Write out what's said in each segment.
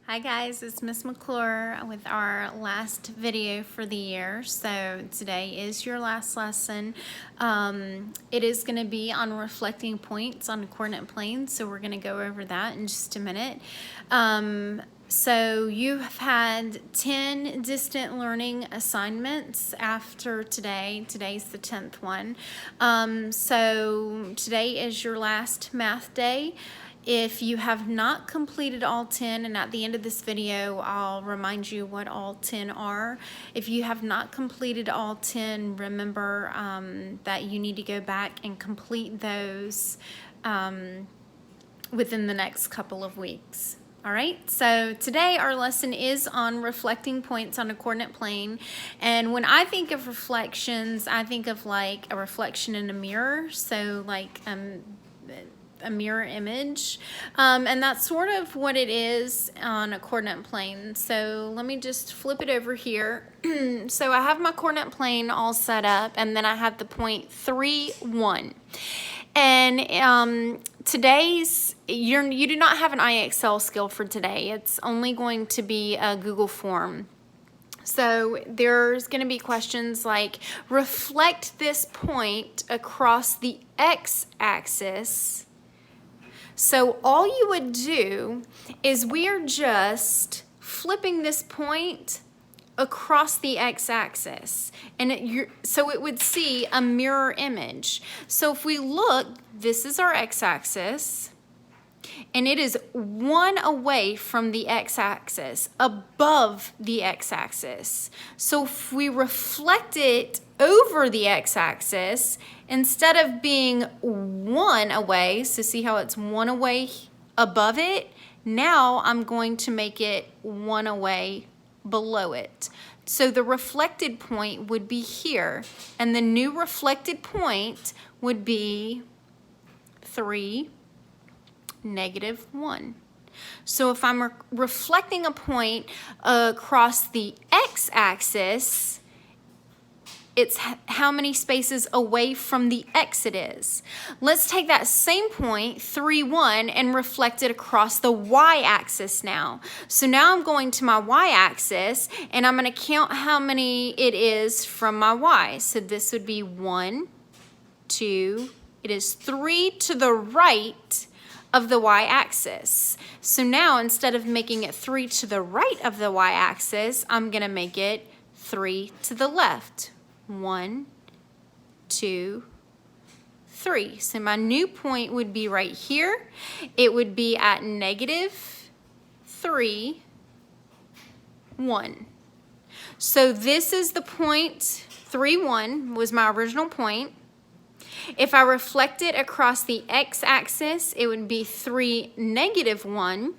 Hi guys, it's Miss McClure with our last video for the year. So today is your last lesson. It is going to be on reflecting points on coordinate planes. So we're going to go over that in just a minute. So you have had 10 distant learning assignments after today. Today's the 10th one. So today is your last math day. If you have not completed all 10, and at the end of this video, I'll remind you what all 10 are. If you have not completed all 10, remember that you need to go back and complete those within the next couple of weeks. All right, so today our lesson is on reflecting points on a coordinate plane. And when I think of reflections, I think of like a reflection in a mirror. So like a mirror image, and that's sort of what it is on a coordinate plane. So let me just flip it over here. So I have my coordinate plane all set up, and then I have the point 3, 1. And today's, you do not have an IXL skill for today. It's only going to be a Google form. So there's going to be questions like, reflect this point across the x-axis. So all you would do is we are just flipping this point across the x-axis, and so it would see a mirror image. So if we look, this is our x-axis, and it is 1 away from the x-axis, above the x-axis. So if we reflect it over the x-axis, instead of being 1 away, so see how it's 1 away above it, now I'm going to make it 1 away below it. So the reflected point would be here, and the new reflected point would be 3, -1. So if I'm reflecting a point across the x-axis, it's how many spaces away from the x it is. Let's take that same point, 3, 1, and reflect it across the y-axis now. So now I'm going to my y-axis, and I'm going to count how many it is from my y. So this would be 1, 2, it is 3 to the right of the y-axis. So now instead of making it 3 to the right of the y-axis, I'm going to make it 3 to the left. 1, 2, 3. So my new point would be right here. It would be at -3, 1. So this is the point 3, 1 was my original point. If I reflect it across the x-axis, it would be 3, -1.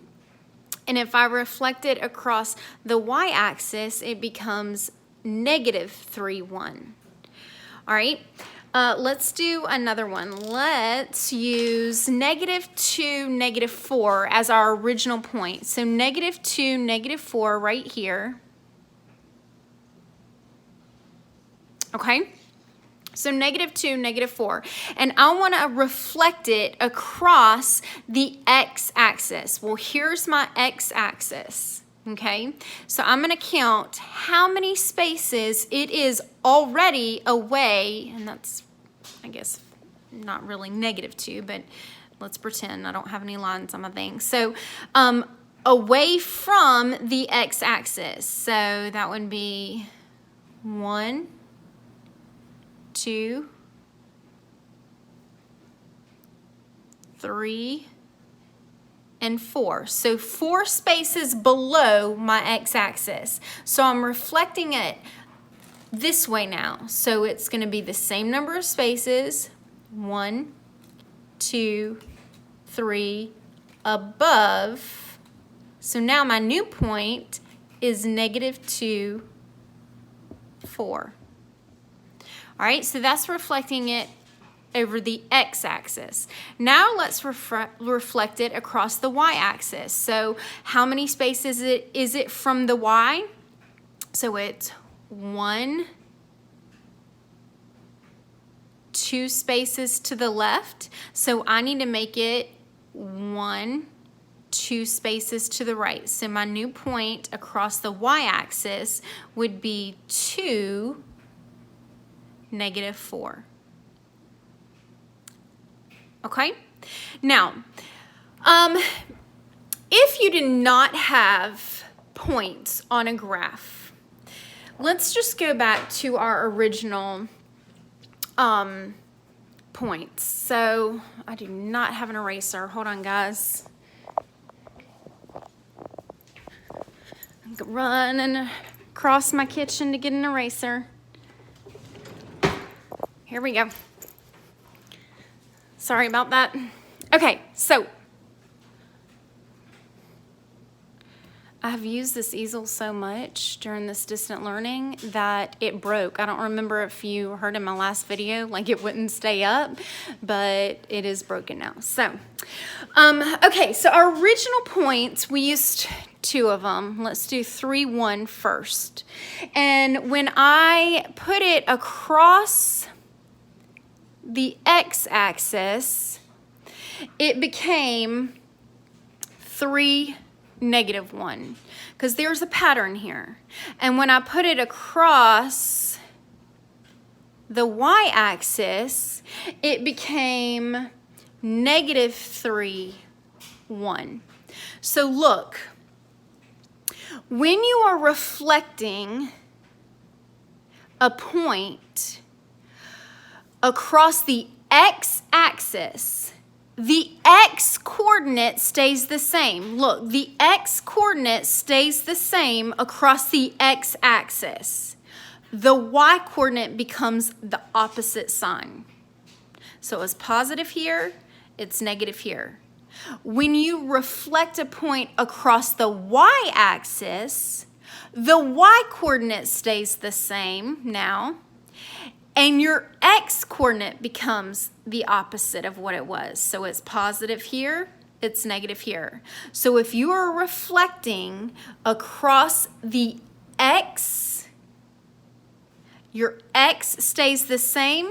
And if I reflect it across the y-axis, it becomes -3, 1. All right, let's do another one. Let's use -2, -4 as our original point. So -2, -4 right here. Okay. So -2, -4, and I want to reflect it across the x-axis. Well, here's my x-axis, okay? So I'm going to count how many spaces it is already away, and that's, I guess, not really -2, but let's pretend I don't have any lines on my thing. So away from the x-axis. So that would be 1, 2, 3, and 4. So 4 spaces below my x-axis. So I'm reflecting it this way now. So it's going to be the same number of spaces, 1, 2, 3, above. So now my new point is -2, 4. All right, so that's reflecting it over the x-axis. Now let's reflect it across the y-axis. So how many spaces is it from the y? So it's 1, 2 spaces to the left. So I need to make it 1, 2 spaces to the right. So my new point across the y-axis would be 2, -4. Okay? Now, if you did not have points on a graph, let's just go back to our original points. So I do not have an eraser. Hold on, guys. I'm running across my kitchen to get an eraser. Here we go. Sorry about that. Okay, so I have used this easel so much during this distant learning that it broke. I don't remember if you heard in my last video, like it wouldn't stay up, but it is broken now. So, okay, so our original points, we used 2 of them. Let's do 3, 1 first. And when I put it across the x-axis, it became 3, -1, because there's a pattern here. And when I put it across the y-axis, it became -3, 1. So look, when you are reflecting a point across the x-axis, the x-coordinate stays the same. Look, the x-coordinate stays the same across the x-axis. The y-coordinate becomes the opposite sign. So it's positive here, it's negative here. When you reflect a point across the y-axis, the y-coordinate stays the same now, and your x-coordinate becomes the opposite of what it was. So it's positive here, it's negative here. So if you are reflecting across the x, your x stays the same,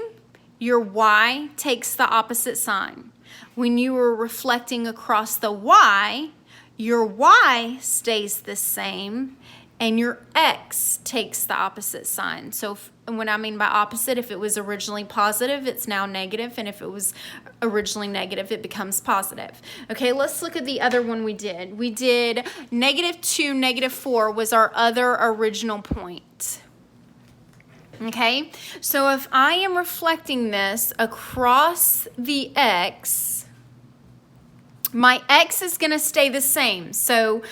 your y takes the opposite sign. When you are reflecting across the y, your y stays the same, and your x takes the opposite sign. So when I mean by opposite, if it was originally positive, it's now negative, and if it was originally negative, it becomes positive. Okay, let's look at the other one we did. We did -2, -4 was our other original point. Okay, so if I am reflecting this across the x, my x is going to stay the same. So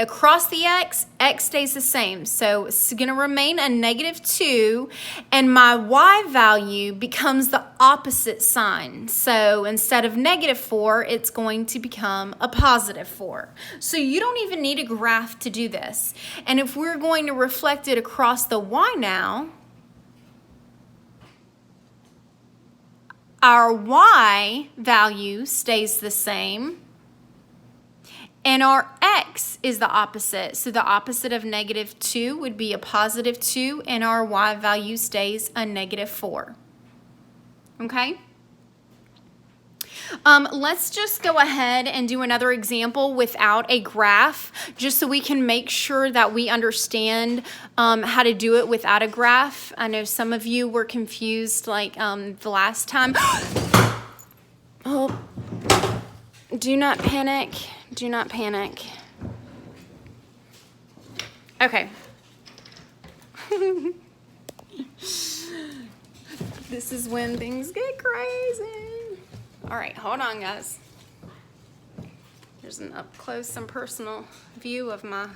across the x, x stays the same. So it's going to remain a -2, and my y value becomes the opposite sign. So instead of -4, it's going to become a +4. So you don't even need a graph to do this. And if we're going to reflect it across the y now, our y value stays the same, and our x is the opposite. So the opposite of -2 would be a +2, and our y value stays a -4. Okay? Let's just go ahead and do another example without a graph, just so we can make sure that we understand how to do it without a graph. I know some of you were confused like the last time. Oh, do not panic. Do not panic. Okay. This is when things get crazy. All right, hold on, guys. There's an up close and personal view of my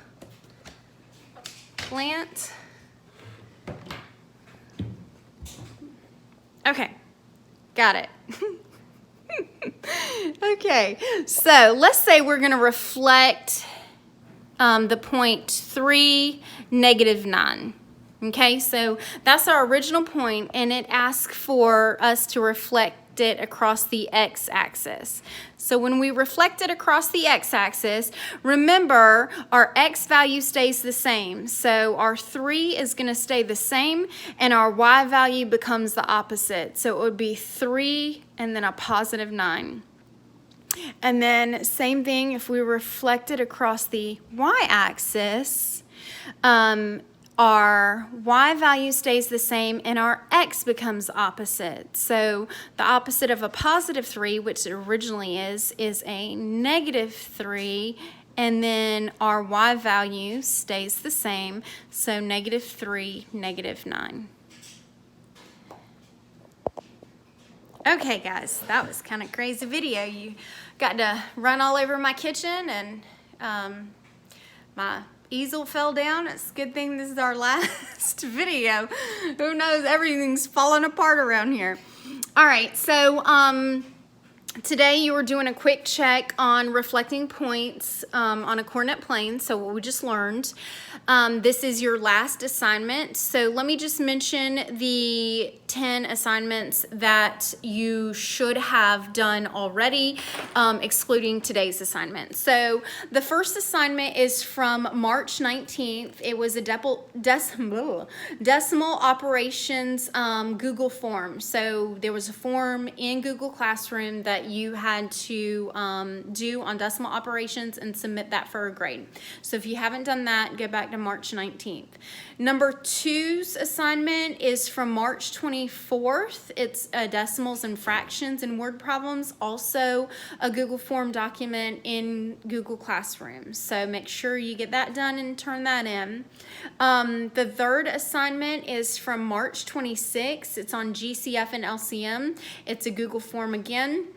plant. Okay, got it. Okay, so let's say we're going to reflect the point 3, -9. Okay, so that's our original point, and it asks for us to reflect it across the x-axis. So when we reflect it across the x-axis, remember our x value stays the same. So our 3 is going to stay the same, and our y value becomes the opposite. So it would be 3 and then a +9. And then same thing if we reflect it across the y-axis, our y value stays the same and our x becomes opposite. So the opposite of a positive 3, which it originally is a negative 3, and then our y value stays the same, so negative 3, negative 9. Okay guys, that was kind of crazy video. You got to run all over my kitchen and my easel fell down. It's a good thing this is our last video. Who knows, everything's falling apart around here. All right, so today you were doing a quick check on reflecting points on a coordinate plane, so what we just learned. This is your last assignment, so let me just mention the 10 assignments that you should have done already, excluding today's assignment. So the first assignment is from March 19th. It was a decimal operations Google form. So there was a form in Google Classroom that you had to do on decimal operations and submit that for a grade. So if you haven't done that, go back to March 19th. Number 2's assignment is from March 24th. It's decimals and fractions and word problems, also a Google form document in Google Classroom. So make sure you get that done and turn that in. The third assignment is from March 26th. It's on GCF and LCM. It's a Google form again.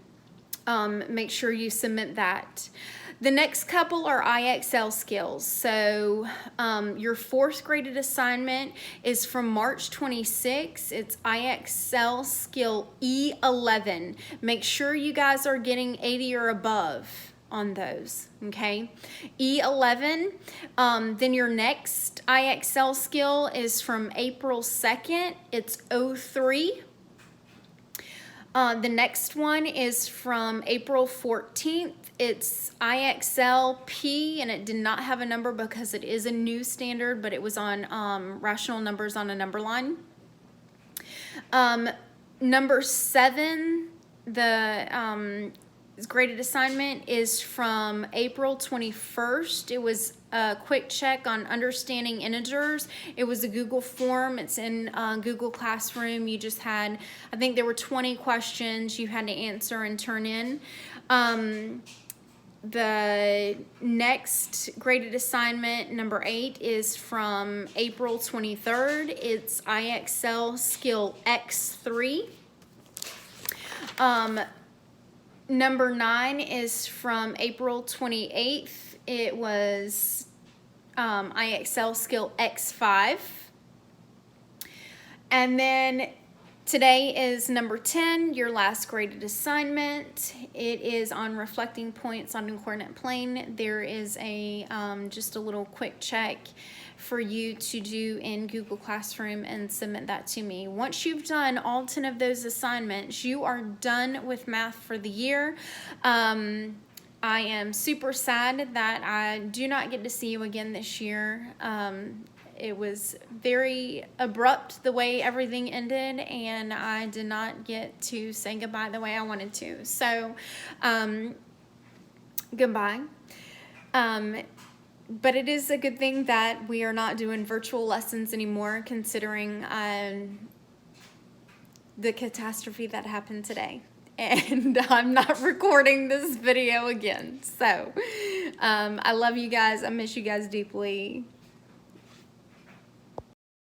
Make sure you submit that. The next couple are IXL skills. So your 4th graded assignment is from March 26. It's IXL skill E11. Make sure you guys are getting 80 or above on those, okay? E11. Then your next IXL skill is from April 2nd. It's O3. The next one is from April 14th. It's IXL-P, and it did not have a number because it is a new standard, but it was on rational numbers on a number line. Number 7, the graded assignment is from April 21st. It was a quick check on understanding integers. It was a Google form. It's in Google Classroom. You just had, I think there were 20 questions you had to answer and turn in. The next graded assignment, number 8, is from April 23rd. It's IXL skill X3. Number 9 is from April 28th. It was IXL skill X5. And then today is number 10, your last graded assignment. It is on reflecting points on a coordinate plane. There is a just a little quick check for you to do in Google Classroom and submit that to me. Once you've done all 10 of those assignments, you are done with math for the year. I am super sad that I do not get to see you again this year. It was very abrupt the way everything ended, and I did not get to say goodbye the way I wanted to. So, goodbye. But it is a good thing that we are not doing virtual lessons anymore, considering the catastrophe that happened today. And I'm not recording this video again. So, I love you guys. I miss you guys deeply.